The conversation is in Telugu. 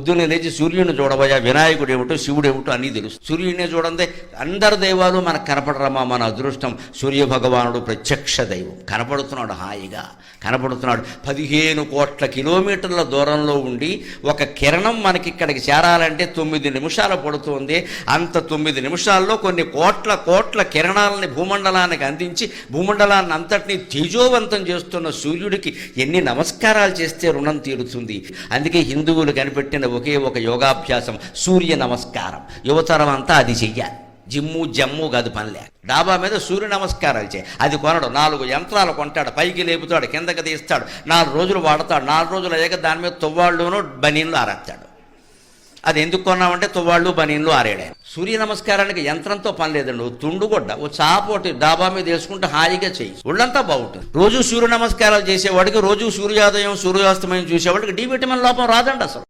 పొద్దున్నే లేచి సూర్యుని చూడబోయా, వినాయకుడు ఏమిటో శివుడు ఏమిటో అన్నీ తెలుసు. సూర్యుడినే చూడండి, అందరు దైవాలు మనకు కనపడరమ్మా, మన అదృష్టం. సూర్య భగవానుడు ప్రత్యక్ష దైవం, కనపడుతున్నాడు, హాయిగా కనపడుతున్నాడు. 15 కోట్ల కిలోమీటర్ల దూరంలో ఉండి ఒక కిరణం మనకి ఇక్కడికి చేరాలంటే 9 నిమిషాలు పడుతుంది. అంత 9 నిమిషాల్లో కొన్ని కోట్ల కిరణాలని భూమండలానికి అందించి భూమండలాన్ని అంతటినీ తేజోవంతం చేస్తున్న సూర్యుడికి ఎన్ని నమస్కారాలు చేస్తే రుణం తీరుతుంది. అందుకే హిందువులు కనిపెట్టిన ఒకే ఒక యోగాభ్యాసం సూర్య నమస్కారం. యువతరం అంతా అది చెయ్యాలి. జమ్ము కాదు పనిలే. డాబా మీద సూర్య నమస్కారాలు చేయి. అది కొనడు, 4 యంత్రాలు కొంటాడు, పైకి లేపుతాడు, కిందకి తీస్తాడు, 4 రోజులు వాడతాడు. 4 రోజులు అయ్యాక దాని మీద తువ్వాళ్ళును బనీన్లు ఆరేస్తాడు. అది ఎందుకు కొన్నామంటే తువ్వాళ్ళు బనీన్లు ఆరేడే. సూర్య నమస్కారానికి యంత్రంతో పని లేదండి. తుండుగొడ్డ ఓ చాపోటి డాబా మీద వేసుకుంటే హాయిగా చేయి, ఒళ్ళంతా బాగుంటుంది. రోజు సూర్య నమస్కారాలు చేసేవాడికి, రోజు సూర్యోదయం సూర్యాస్తమయం చూసేవాడికి డి విటమిన్ లోపం రాదండి అసలు.